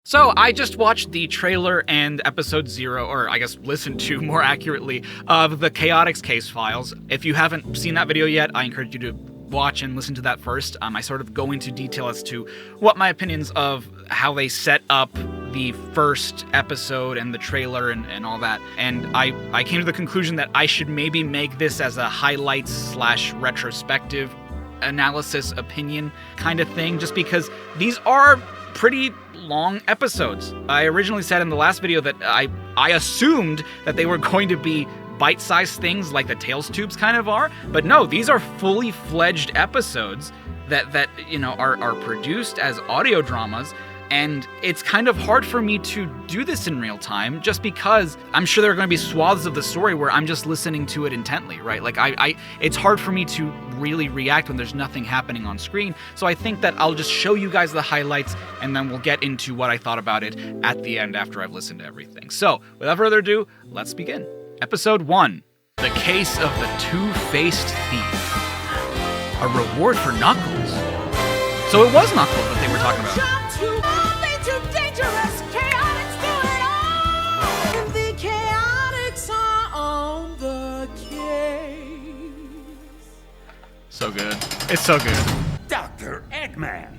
So I just watched the trailer and episode 0, or I guess listened to more accurately, of the Chaotix Casefiles. If you haven't seen that video yet, I encourage you to watch and listen to that first. I sort of go into detail as to what my opinions of how they set up the first episode and the trailer and all that. And I came to the conclusion that I should maybe make this as a highlights/retrospective analysis opinion kind of thing, just because these are pretty long episodes. I originally said in the last video that I assumed that they were going to be bite-sized things like the Tales tubes kind of are, but no, these are fully fledged episodes that you know are produced as audio dramas. And it's kind of hard for me to do this in real time, just because I'm sure there are going to be swaths of the story where I'm just listening to it intently, right? Like it's hard for me to really react when there's nothing happening on screen. So I think that I'll just show you guys the highlights, and then we'll get into what I thought about it at the end after I've listened to everything. So without further ado, let's begin. Episode 1, The Case of the Two-Faced Thief. A reward for Knuckles. So it was Knuckles that they were talking about. So good. It's so good. Dr. Eggman!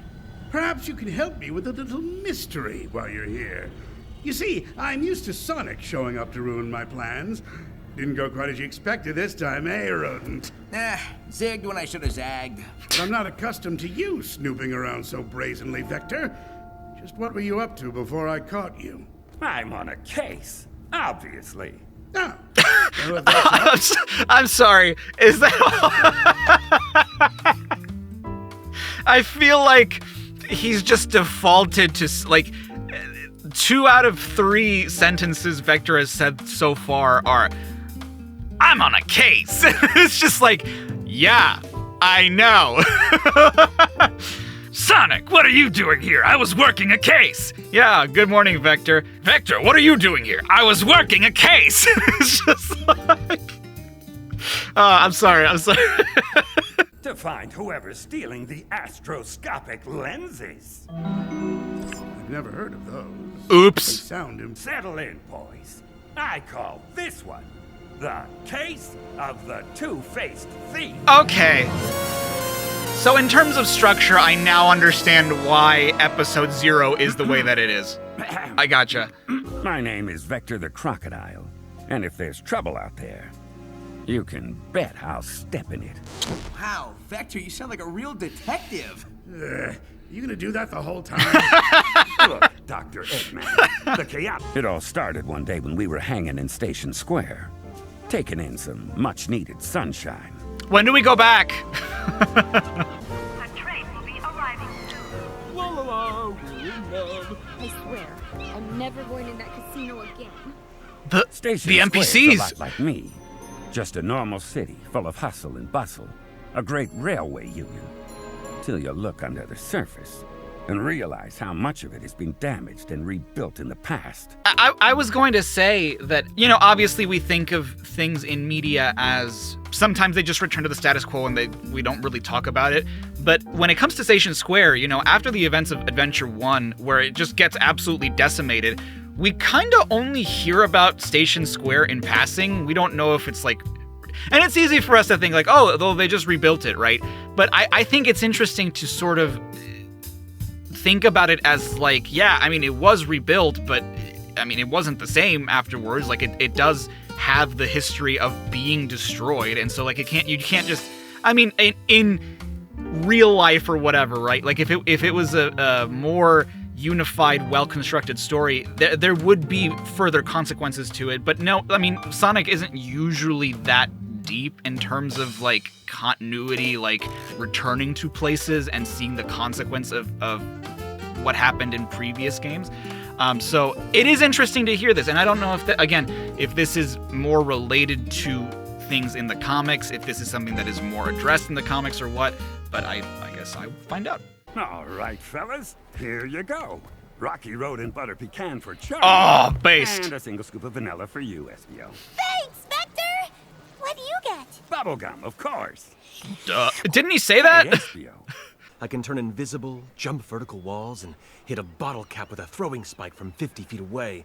Perhaps you can help me with a little mystery while you're here. You see, I'm used to Sonic showing up to ruin my plans. Didn't go quite as you expected this time, eh, rodent? Zigged when I should have zagged. But I'm not accustomed to you snooping around so brazenly, Vector. Just what were you up to before I caught you? I'm on a case, obviously. Ah. Well, if that's I'm sorry. Is that I feel like he's just defaulted to, like, 2 out of 3 sentences Vector has said so far are, I'm on a case. It's just like, yeah, I know. Sonic, what are you doing here? I was working a case. Yeah, good morning, Vector. Vector, what are you doing here? I was working a case. It's just like... I'm sorry. To find whoever's stealing the astroscopic lenses. I've never heard of those. Oops. They sound Settle in, boys. I call this one the Case of the Two-Faced Thief. Okay. So in terms of structure, I now understand why episode 0 is the way that it is. I gotcha. My name is Vector the Crocodile, and if there's trouble out there, you can bet I'll step in it. Wow, Vector, you sound like a real detective. You gonna do that the whole time? Look, Dr. Eggman, the chaos. It all started one day when we were hanging in Station Square, taking in some much-needed sunshine. When do we go back? The train will be arriving soon. I swear, I'm never going in that casino again. The Station NPCs. Square's a lot like me. Just a normal city full of hustle and bustle. A great railway union. Till you look under the surface and realize how much of it has been damaged and rebuilt in the past. I was going to say that, you know, obviously we think of things in media as sometimes they just return to the status quo and we don't really talk about it. But when it comes to Station Square, you know, after the events of Adventure 1, where it just gets absolutely decimated, we kind of only hear about Station Square in passing. We don't know if it's like... And it's easy for us to think like, oh, though they just rebuilt it, right? But I think it's interesting to sort of think about it as like, yeah, I mean, it was rebuilt, but I mean, it wasn't the same afterwards. Like it does have the history of being destroyed. And so like you can't just, I mean, in real life or whatever, right? Like if it was a more unified, well-constructed story, there would be further consequences to it. But no, I mean, Sonic isn't usually that deep in terms of like continuity, like returning to places and seeing the consequence of what happened in previous games. So it is interesting to hear this, and I don't know if this is more related to things in the comics, if this is something that is more addressed in the comics or what, but I guess I'll find out. All right, fellas, here you go. Rocky Road and butter pecan for Charlie. Oh, based. And a single scoop of vanilla for you, SBO. Thanks, Vector! What do you get? Bubblegum, of course. Didn't he say that? Hey, SBO. I can turn invisible, jump vertical walls, and hit a bottle cap with a throwing spike from 50 feet away.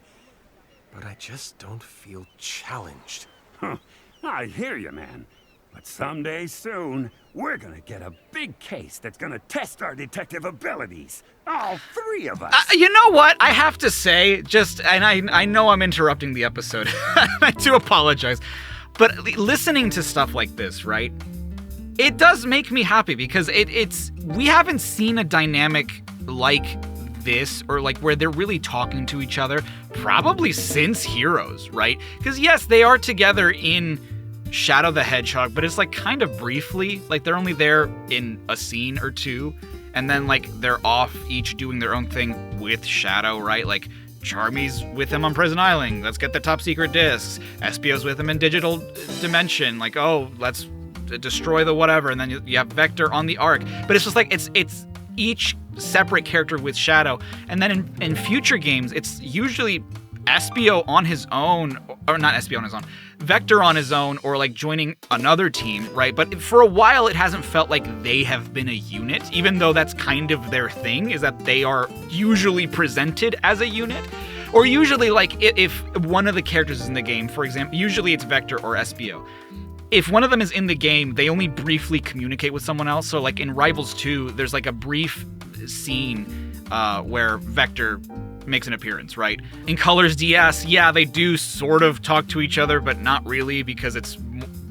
But I just don't feel challenged. Huh. I hear you, man. But someday soon, we're gonna get a big case that's gonna test our detective abilities. All three of us. You know what? I have to say, and I know I'm interrupting the episode. I do apologize. But listening to stuff like this, right? It does make me happy because we haven't seen a dynamic like this, or like where they're really talking to each other, probably since Heroes, right? Because yes, they are together in Shadow the Hedgehog, but it's like kind of briefly, like they're only there in a scene or two, and then like they're off each doing their own thing with Shadow, right? Like Charmy's with him on Prison Island, let's get the top secret discs. Espio's with him in Digital Dimension, like, oh, let's destroy the whatever, and then you have Vector on the Ark. But it's just like it's each separate character with Shadow, and then in future games it's usually Espio on his own, or not Espio on his own, Vector on his own, or like joining another team, right? But for a while it hasn't felt like they have been a unit, even though that's kind of their thing, is that they are usually presented as a unit. Or usually, like, if one of the characters is in the game, for example, usually it's Vector or Espio. If one of them is in the game, they only briefly communicate with someone else. So like in Rivals 2, there's like a brief scene where Vector makes an appearance, right? In Colors DS, yeah, they do sort of talk to each other, but not really, because it's,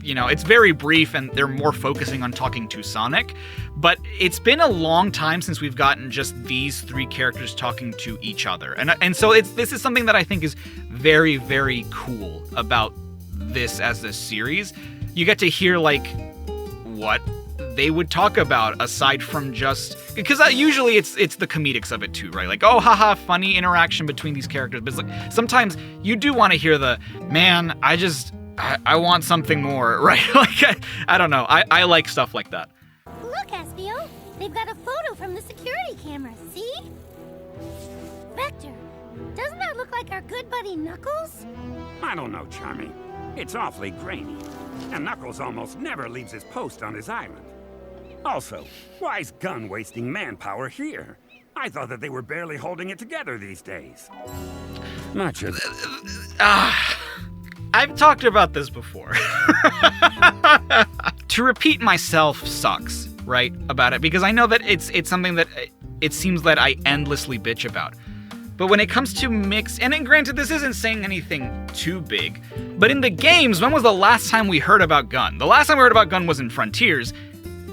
you know, it's very brief and they're more focusing on talking to Sonic. But it's been a long time since we've gotten just these three characters talking to each other. And so this is something that I think is very, very cool about this as a series. You get to hear like what they would talk about aside from just, because usually it's the comedics of it too, right? Like, oh, haha, funny interaction between these characters. But it's like, sometimes you do want to hear the, man, I want something more, right? Like, I don't know. I like stuff like that. Look, Espio, they've got a photo from the security camera, see? Vector, doesn't that look like our good buddy Knuckles? I don't know, Charmy. It's awfully grainy. And Knuckles almost never leaves his post on his island. Also, why's Gun wasting manpower here? I thought that they were barely holding it together these days. Much of I've talked about this before. To repeat myself sucks, right, about it, because I know that it's something that it seems that I endlessly bitch about. But when it comes to mix, and granted, this isn't saying anything too big, but in the games, when was the last time we heard about Gun? The last time we heard about Gun was in Frontiers,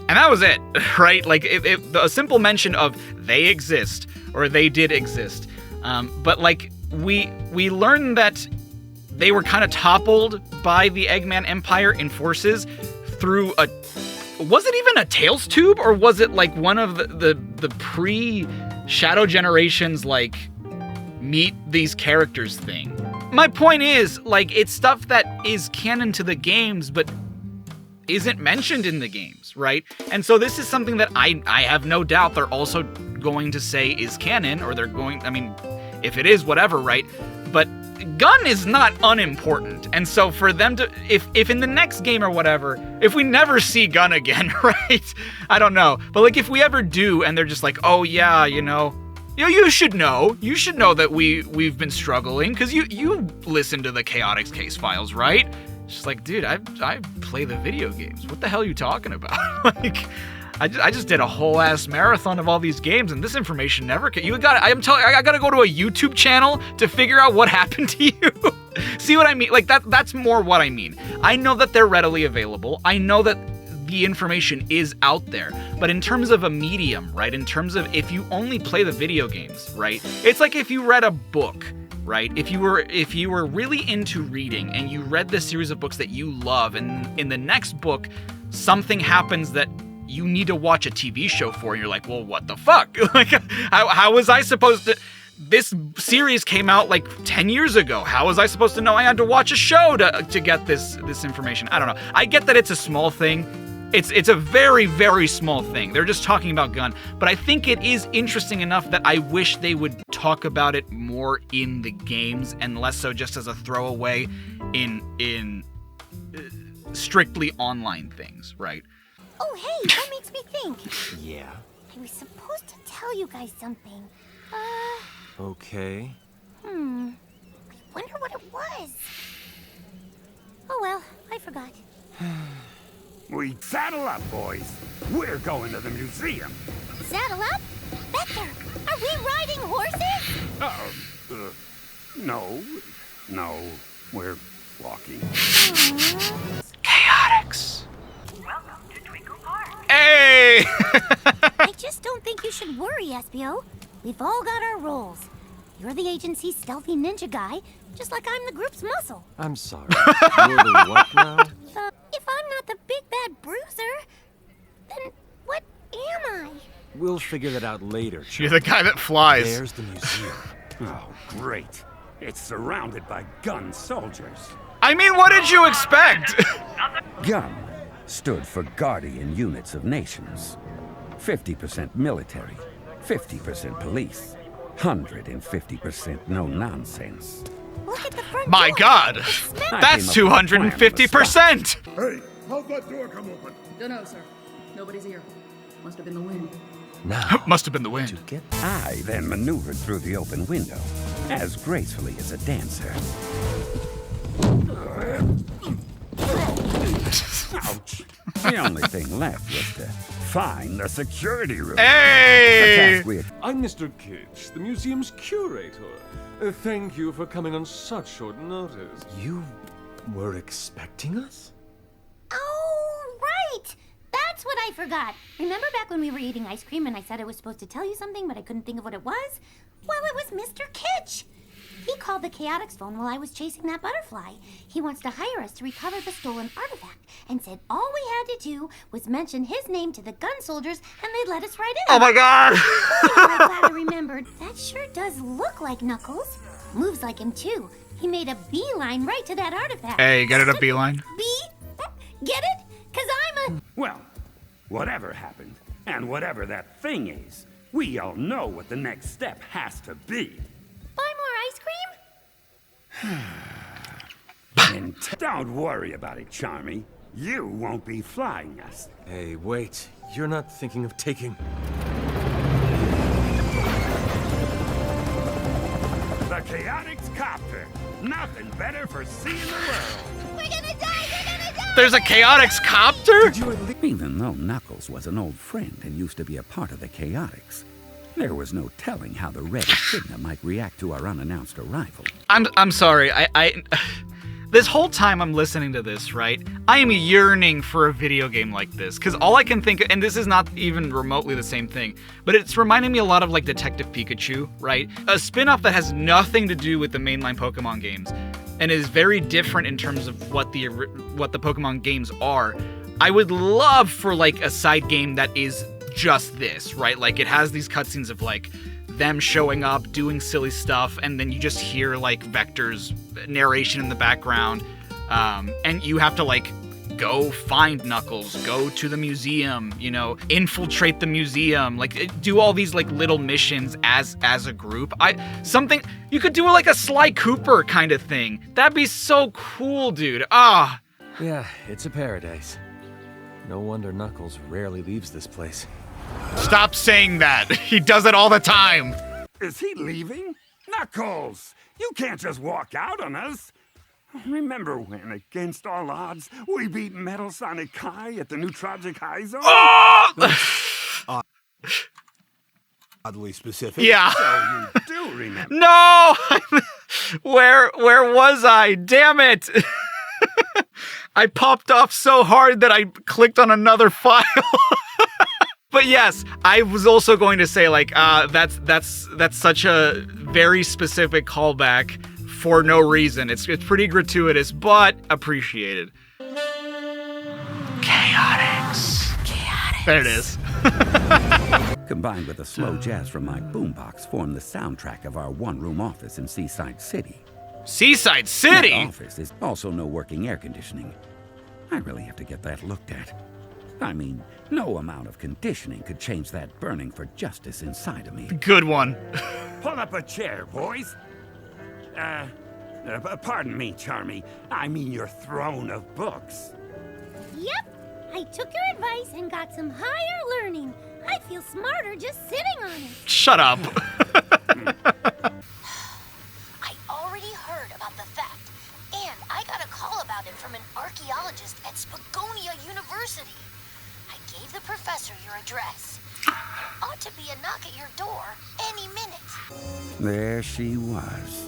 and that was it, right? Like, a simple mention of they exist, or they did exist. But, like, we learned that they were kind of toppled by the Eggman Empire in Forces through was it even a Tails tube, or was it, like, one of the pre-Shadow Generations, like, meet these characters thing? My point is, like, it's stuff that is canon to the games, but isn't mentioned in the games, right? And so this is something that I have no doubt they're also going to say is canon, or they're going, I mean, if it is, whatever, right? But Gun is not unimportant. And so for them to, if in the next game or whatever, if we never see Gun again, right? I don't know. But like if we ever do and they're just like, oh yeah, you should know that we've been struggling because you listen to the Chaotix Casefiles, right? It's just like, dude, I play the video games. What the hell are you talking about? Like, I just did a whole ass marathon of all these games, and this information never came. I gotta go to a YouTube channel to figure out what happened to you. See what I mean? Like that's more what I mean. I know that they're readily available. I know that the information is out there. But in terms of a medium, right? In terms of if you only play the video games, right? It's like if you read a book, right? If you were really into reading and you read this series of books that you love, and in the next book something happens that you need to watch a TV show for, and you're like, well, what the fuck? Like, how was I supposed to? This series came out like 10 years ago. How was I supposed to know I had to watch a show to get this information? I don't know. I get that it's a small thing. It's a very, very small thing. They're just talking about Gun. But I think it is interesting enough that I wish they would talk about it more in the games and less so just as a throwaway in strictly online things, right? Oh, hey, that makes me think. Yeah? I was supposed to tell you guys something. Okay. I wonder what it was. Oh well, I forgot. We saddle up, boys. We're going to the museum. Saddle up? Vector, are we riding horses? No, we're walking. Chaotix. Welcome to Twinkle Park. Hey! I just don't think you should worry, Espio. We've all got our roles. You're the agency's stealthy ninja guy, just like I'm the group's muscle. I'm sorry. You're the what now? If I'm not the big bad bruiser, then what am I? We'll figure that out later. You're the guy that flies. There's the museum. Oh, great. It's surrounded by gun soldiers. I mean, what did you expect? GUN stood for Guardian Units of Nations. 50% military, 50% police, 150% no nonsense. Look at the front My door. God, It's smashed. that's came up with a plan on the 250%. Hey, how'd that door come open? Don't know, sir. Nobody's here. Must have been the wind. Now, Must have been the to wind. get I then maneuvered through the open window, as gracefully as a dancer. Ouch. The only thing left was to find the security room. The Hey! task we had I'm Mr. Kitsch, the museum's curator. Thank you for coming on such short notice. You were expecting us? Oh, right! That's what I forgot. Remember back when we were eating ice cream and I said I was supposed to tell you something, but I couldn't think of what it was? Well, it was Mr. Kitsch. He called the Chaotix phone while I was chasing that butterfly. He wants to hire us to recover the stolen artifact and said all we had to do was mention his name to the gun soldiers and they'd let us right in. Oh my God! I'm glad I remembered. That sure does look like Knuckles. Moves like him, too. He made a beeline right to that artifact. Hey, get it a beeline? Bee? Get it? Because I'm a... Well, whatever happened, and whatever that thing is, we all know what the next step has to be. Buy more ice cream? And don't worry about it, Charmy. You won't be flying us. Hey, wait. You're not thinking of taking... The Chaotix Copter. Nothing better for seeing the world. We're gonna die! We're gonna die! There's a Chaotix copter? Even though Knuckles was an old friend and used to be a part of the Chaotix, there was no telling how the Red Echidna might react to our unannounced arrival. I'm sorry. I this whole time I'm listening to this, right? I am yearning for a video game like this because all I can think of, and this is not even remotely the same thing, but it's reminding me a lot of like Detective Pikachu, right? A spin-off that has nothing to do with the mainline Pokemon games and is very different in terms of what the Pokemon games are. I would love for like a side game that is just this, right? Like it has these cutscenes of like them showing up, doing silly stuff, and then you just hear like Vector's narration in the background, and you have to like go find Knuckles, go to the museum, you know, infiltrate the museum, like do all these like little missions as a group. Something you could do like a Sly Cooper kind of thing. That'd be so cool, dude. Yeah, it's a paradise. No wonder Knuckles rarely leaves this place. Stop saying that. He does it all the time. Is he leaving? Knuckles! You can't just walk out on us. Remember when, against all odds, we beat Metal Sonic Kai at the new Tragic High Zone? Oh! Oddly specific. Yeah. So you do remember. No! Where was I? Damn it! I popped off so hard that I clicked on another file. But yes, I was also going to say like that's such a very specific callback for no reason. It's pretty gratuitous, but appreciated. Chaotix. There it is. Combined with the slow jazz from my boombox formed the soundtrack of our one-room office in Seaside City. Seaside City? That office is also no working air conditioning. I really have to get that looked at. I mean, no amount of conditioning could change that burning for justice inside of me. Good one. Pull up a chair, boys. Pardon me, Charmy. I mean your throne of books. Yep. I took your advice and got some higher learning. I feel smarter just sitting on it. Shut up. I already heard about the theft, and I got a call about it from an archaeologist at Spagonia University. I gave the professor your address. There ought to be a knock at your door any minute. There she was.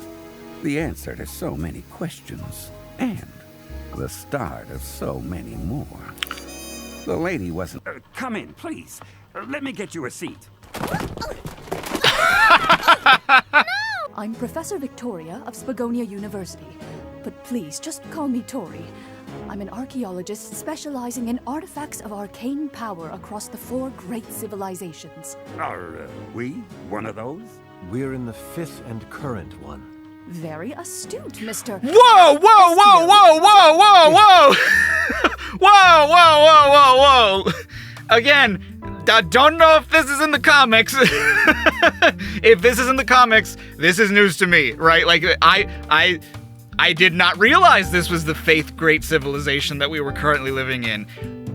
The answer to so many questions, and the start of so many more. The lady wasn't... come in, please. Let me get you a seat. I'm Professor Victoria of Spagonia University, but please just call me Tori. I'm an archaeologist specializing in artifacts of arcane power across the 4 great civilizations. Are we one of those? We're in the 5th and current one. Very astute, Mr. Whoa, whoa, whoa, whoa, whoa, whoa, whoa! Whoa, whoa, whoa, whoa, whoa! Again, I don't know if this is in the comics. If this is in the comics, this is news to me, right? Like, I did not realize this was the 5th great civilization that we were currently living in.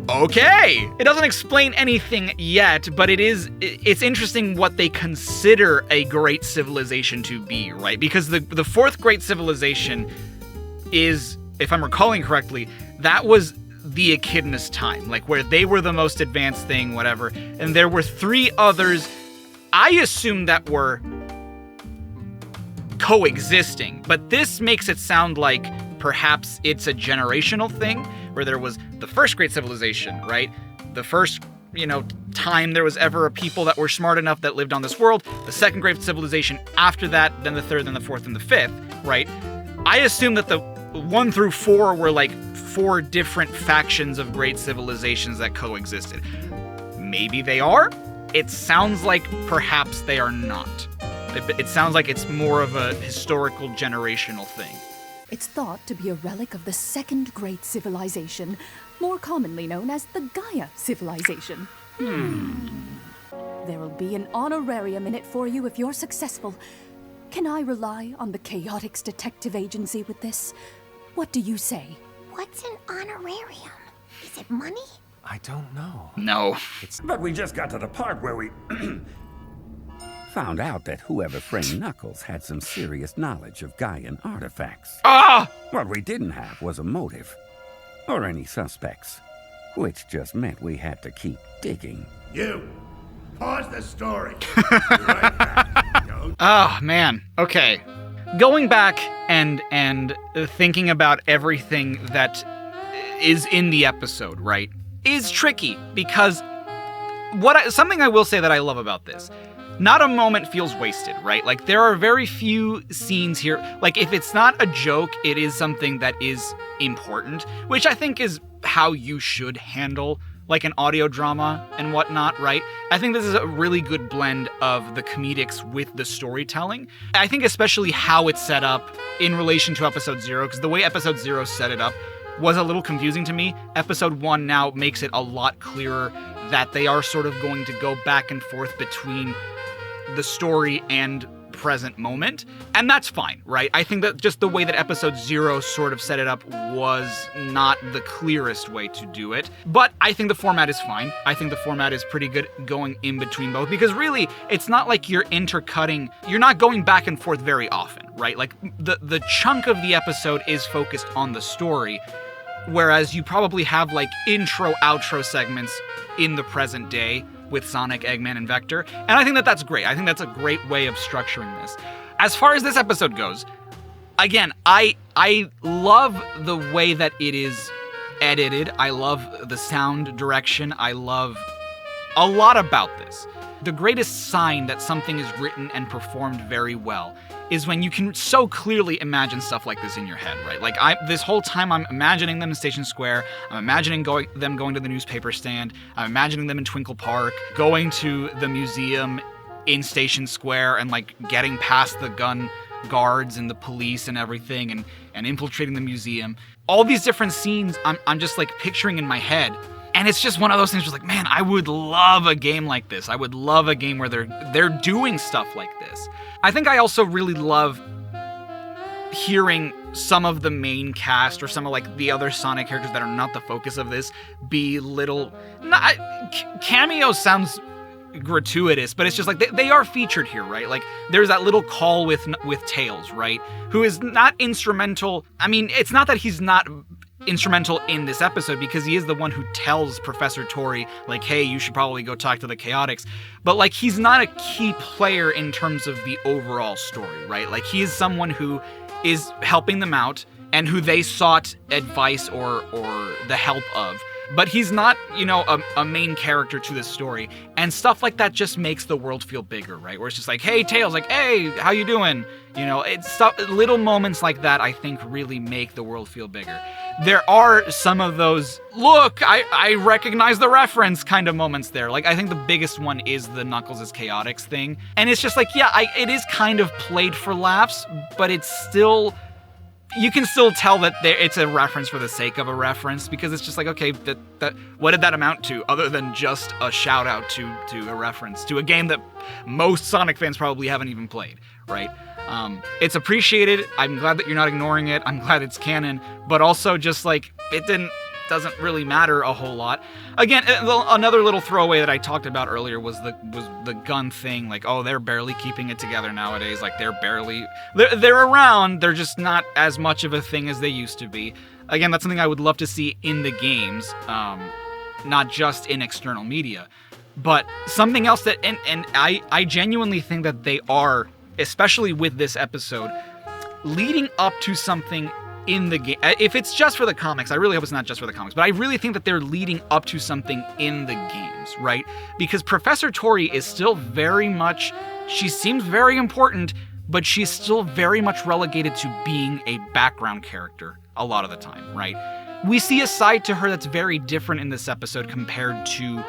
Okay! It doesn't explain anything yet, but it's interesting what they consider a great civilization to be, right? Because the 4th great civilization is, if I'm recalling correctly, that was the Echidna's time, like where they were the most advanced thing, whatever, and there were 3 others, I assume, that were coexisting, but this makes it sound like perhaps it's a generational thing, where there was the 1st great civilization, right? The first, time there was ever a people that were smart enough that lived on this world, the 2nd great civilization after that, then the 3rd, then the 4th, and the 5th, right? I assume that the 1 through 4 were like 4 different factions of great civilizations that coexisted. Maybe they are? It sounds like perhaps they are not. It sounds like it's more of a historical generational thing. It's thought to be a relic of the 2nd great civilization, more commonly known as the Gaia civilization. There will be an honorarium in it for you if you're successful. Can I rely on the Chaotix Detective Agency with this? What do you say? What's an honorarium? Is it money? I don't know. No. But we just got to the part where we... found out that whoever framed Knuckles had some serious knowledge of Gaian artifacts. Ah! What we didn't have was a motive, or any suspects, which just meant we had to keep digging. You, pause the story. Be right back. Oh, man. Okay. Going back and thinking about everything that is in the episode, right, is tricky, because something I will say that I love about this, not a moment feels wasted, right? Like, there are very few scenes here. Like, if it's not a joke, it is something that is important, which I think is how you should handle, like, an audio drama and whatnot, right? I think this is a really good blend of the comedics with the storytelling. I think especially how it's set up in relation to Episode 0, because the way Episode 0 set it up was a little confusing to me. Episode 1 now makes it a lot clearer that they are sort of going to go back and forth between the story and present moment, and that's fine, right? I think that just the way that Episode 0 sort of set it up was not the clearest way to do it, but I think the format is fine. I think the format is pretty good going in between both, because really, it's not like you're intercutting, you're not going back and forth very often, right? Like, the chunk of the episode is focused on the story, whereas you probably have, like, intro, outro segments in the present day, with Sonic, Eggman, and Vector, and I think that that's great. I think that's a great way of structuring this. As far as this episode goes, again, I love the way that it is edited. I love the sound direction. I love a lot about this. The greatest sign that something is written and performed very well is when you can so clearly imagine stuff like this in your head, right? Like, this whole time I'm imagining them in Station Square, I'm imagining them going to the newspaper stand, I'm imagining them in Twinkle Park, going to the museum in Station Square and, like, getting past the gun guards and the police and everything and infiltrating the museum. All these different scenes I'm just, like, picturing in my head. And it's just one of those things where, like, man, I would love a game like this. I would love a game where they're doing stuff like this. I think I also really love hearing some of the main cast or some of, like, the other Sonic characters that are not the focus of this be little... cameos sounds gratuitous, but it's just like they are featured here, right? Like there's that little call with Tails, right? Who is not instrumental. I mean, it's not that he's not instrumental in this episode, because he is the one who tells Professor Tori, like, hey, you should probably go talk to the Chaotix. But like, he's not a key player in terms of the overall story, right? Like, he is someone who is helping them out and who they sought advice or the help of. But he's not, you know, a main character to this story. And stuff like that just makes the world feel bigger, right? Where it's just like, hey, Tails, like, hey, how you doing? You know, it's stuff, little moments like that, I think, really make the world feel bigger. There are some of those, look, I recognize the reference kind of moments there. Like, I think the biggest one is the Knuckles' Chaotix thing. And it's just like, yeah, it is kind of played for laughs, but it's still... You can still tell that it's a reference for the sake of a reference, because it's just like, okay, that what did that amount to, other than just a shout out to a reference to a game that most Sonic fans probably haven't even played, right? It's appreciated. I'm glad that you're not ignoring it. I'm glad it's canon, but also just like it doesn't really matter a whole lot. Again, another little throwaway that I talked about earlier was the gun thing. Like, oh, they're barely keeping it together nowadays. Like, they're around. They're just not as much of a thing as they used to be. Again, that's something I would love to see in the games, not just in external media. But something else that, and I genuinely think that they are, especially with this episode, leading up to something in the game. If it's just for the comics, I really hope it's not just for the comics, but I really think that they're leading up to something in the games, right? Because Professor Tori is still very much, she seems very important, but she's still very much relegated to being a background character a lot of the time, right? We see a side to her that's very different in this episode compared to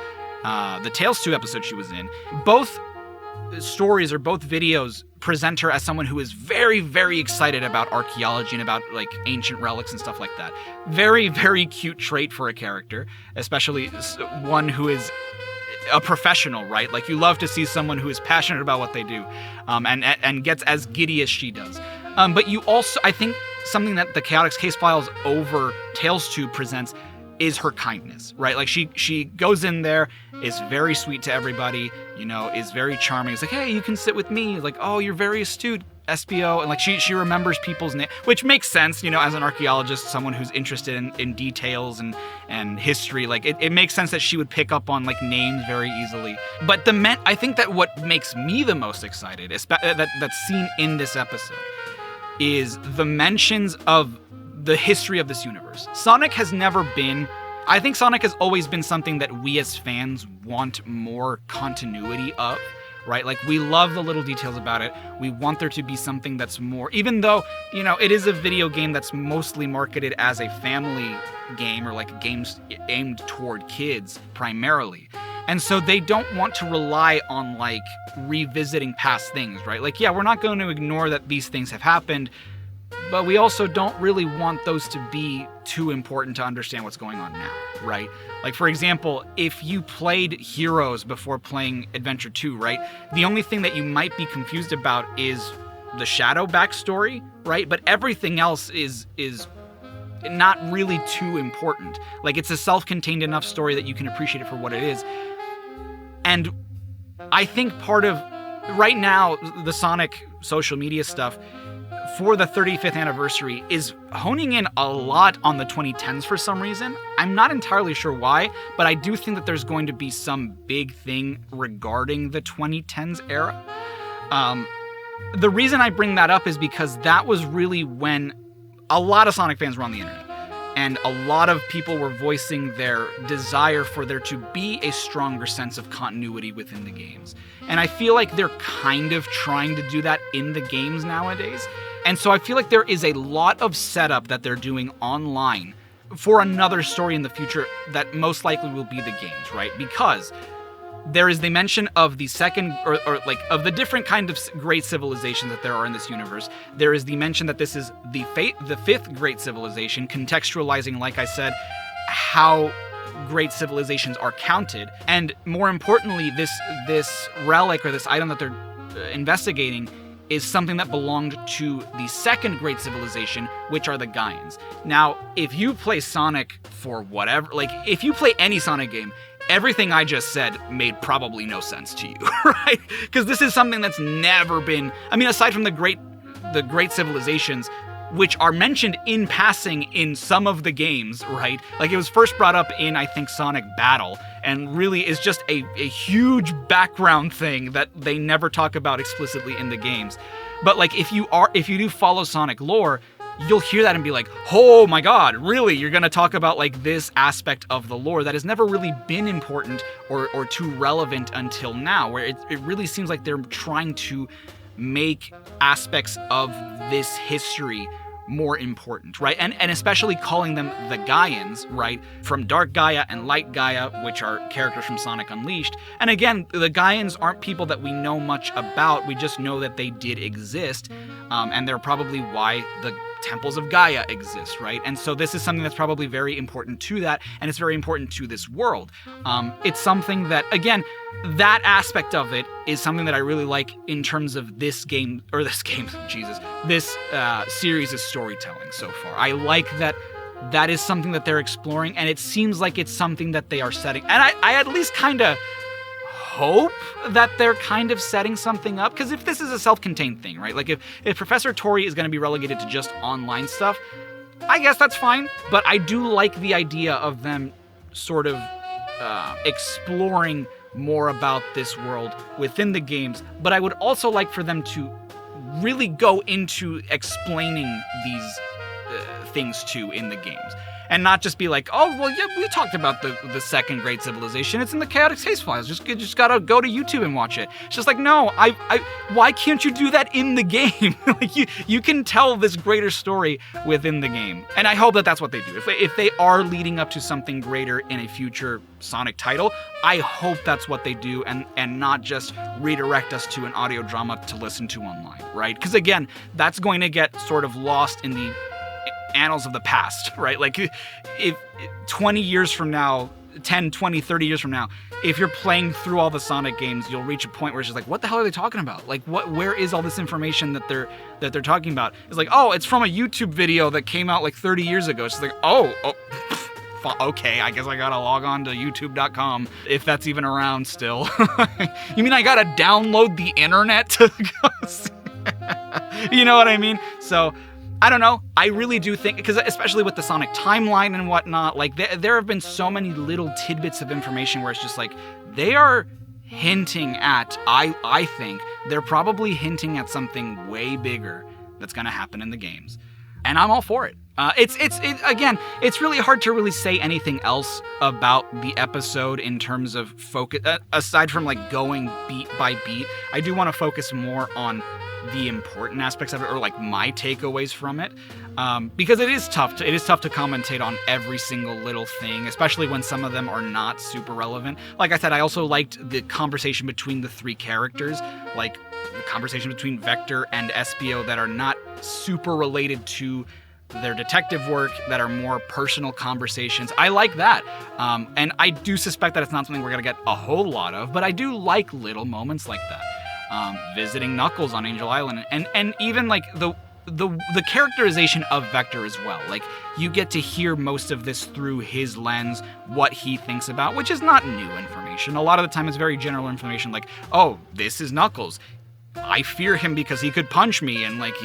the Tales 2 episode she was in. Both stories or both videos present her as someone who is very, very excited about archaeology and about like ancient relics and stuff like that. Very, very cute trait for a character, especially one who is a professional, right? Like, you love to see someone who is passionate about what they do, and gets as giddy as she does. But you also, I think, something that the Chaotix Casefiles over Tales 2 presents is her kindness, right? Like, she goes in there, is very sweet to everybody, you know, is very charming. It's like, hey, you can sit with me. Like, oh, you're very astute, SBO. And like, she remembers people's names, which makes sense, you know, as an archaeologist, someone who's interested in details and history. Like, it makes sense that she would pick up on like names very easily. But I think that what makes me the most excited, that's seen in this episode, is the mentions of the history of this universe. Sonic has never been... I think Sonic has always been something that we as fans want more continuity of, right? Like, we love the little details about it. We want there to be something that's more... Even though, you know, it is a video game that's mostly marketed as a family game, or like games aimed toward kids primarily. And so they don't want to rely on like revisiting past things, right? Like, yeah, we're not going to ignore that these things have happened, but we also don't really want those to be too important to understand what's going on now, right? Like, for example, if you played Heroes before playing Adventure 2, right? The only thing that you might be confused about is the Shadow backstory, right? But everything else is not really too important. Like, it's a self-contained enough story that you can appreciate it for what it is. And I think part of, right now, the Sonic social media stuff for the 35th anniversary is honing in a lot on the 2010s for some reason. I'm not entirely sure why, but I do think that there's going to be some big thing regarding the 2010s era. The reason I bring that up is because that was really when a lot of Sonic fans were on the internet. And a lot of people were voicing their desire for there to be a stronger sense of continuity within the games. And I feel like they're kind of trying to do that in the games nowadays. And so I feel like there is a lot of setup that they're doing online for another story in the future that most likely will be the games, right? Because there is the mention of the second, or like, of the different kind of great civilizations that there are in this universe. There is the mention that this is the fifth great civilization, contextualizing, like I said, how great civilizations are counted. And more importantly, this relic, or this item that they're investigating, is something that belonged to the second great civilization, which are the Gaians. Now, if you play Sonic for whatever, like, if you play any Sonic game, everything I just said made probably no sense to you, right? Because this is something that's never been, I mean, aside from the great civilizations, which are mentioned in passing in some of the games, right? Like, it was first brought up in, I think, Sonic Battle, and really is just a huge background thing that they never talk about explicitly in the games. But like, if you do follow Sonic lore, you'll hear that and be like, oh my god, really? You're gonna talk about like this aspect of the lore that has never really been important or too relevant until now, where it really seems like they're trying to make aspects of this history more important, right? And especially calling them the Gaians, right? From Dark Gaia and Light Gaia, which are characters from Sonic Unleashed. And again, the Gaians aren't people that we know much about. We just know that they did exist, and they're probably why the Temples of Gaia exist, right? And so this is something that's probably very important to that, and it's very important to this world. It's something that, again, that aspect of it is something that I really like in terms of this series' storytelling so far. I like that is something that they're exploring, and it seems like it's something that they are setting. And I at least kind of hope that they're kind of setting something up, because if this is a self-contained thing, right? Like if Professor Tori is going to be relegated to just online stuff, I guess that's fine. But I do like the idea of them sort of exploring more about this world within the games, but I would also like for them to really go into explaining these things too in the games. And not just be like, oh, well, yeah, we talked about the second great civilization. It's in the Chaotix Casefiles. Just gotta go to YouTube and watch it. It's just like, no, why can't you do that in the game? Like, you can tell this greater story within the game. And I hope that that's what they do. If they are leading up to something greater in a future Sonic title, I hope that's what they do, and not just redirect us to an audio drama to listen to online, right? Because again, that's going to get sort of lost in the annals of the past, right? Like, if 20 years from now, 10, 20, 30 years from now, if you're playing through all the Sonic games, you'll reach a point where it's just like, what the hell are they talking about? Like, where is all this information that they're talking about? It's like, oh, it's from a YouTube video that came out like 30 years ago. It's like, oh, okay, I guess I gotta log on to youtube.com, if that's even around still. You mean I gotta download the internet to go see? You know what I mean? So, I don't know. I really do think, because especially with the Sonic timeline and whatnot, like there have been so many little tidbits of information where it's just like, they are hinting at, I think, they're probably hinting at something way bigger that's going to happen in the games. And I'm all for it. Again, it's really hard to really say anything else about the episode in terms of focus, aside from like going beat by beat. I do want to focus more on the important aspects of it, or like my takeaways from it, because it is tough to commentate on every single little thing, especially when some of them are not super relevant. Like I said, I also liked the conversation between the three characters, like the conversation between Vector and Espio, that are not super related to their detective work, that are more personal conversations. I like that. And I do suspect that it's not something we're going to get a whole lot of, but I do like little moments like that. Visiting Knuckles on Angel Island, and even like the characterization of Vector as well. Like, you get to hear most of this through his lens, what he thinks about, which is not new information. A lot of the time it's very general information, like, oh, this is Knuckles. I fear him because he could punch me, and like,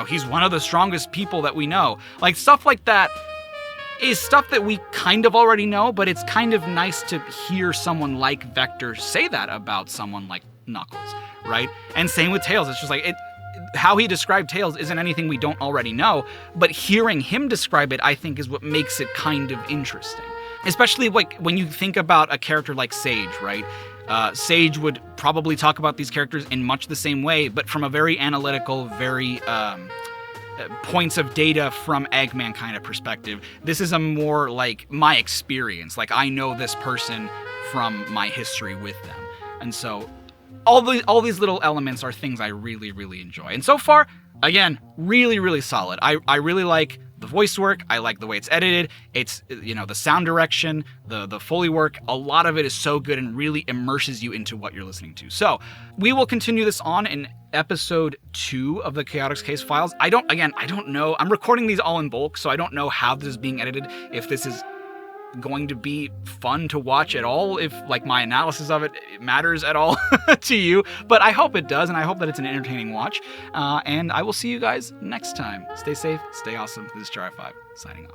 he's one of the strongest people that we know. Like, stuff like that is stuff that we kind of already know, but it's kind of nice to hear someone like Vector say that about someone like Knuckles, right? And same with Tails. It's just like, how he described Tails isn't anything we don't already know, but hearing him describe it, I think, is what makes it kind of interesting. Especially like when you think about a character like Sage, right? Sage would probably talk about these characters in much the same way, but from a very analytical, very points of data from Eggman kind of perspective. This is a more like my experience. Like, I know this person from my history with them. And so all these little elements are things I really, really enjoy. And so far, again, really, really solid. I really like the voice work. I like the way it's edited. It's, the sound direction, the Foley work. A lot of it is so good and really immerses you into what you're listening to. So we will continue this on in episode 2 of the Chaotix Casefiles. I don't know. I'm recording these all in bulk, so I don't know how this is being edited. If this is going to be fun to watch at all, if like my analysis of it matters at all to you, but I hope it does, and I hope that it's an entertaining watch, and I will see you guys next time. Stay safe, stay awesome. This is Char5, signing off.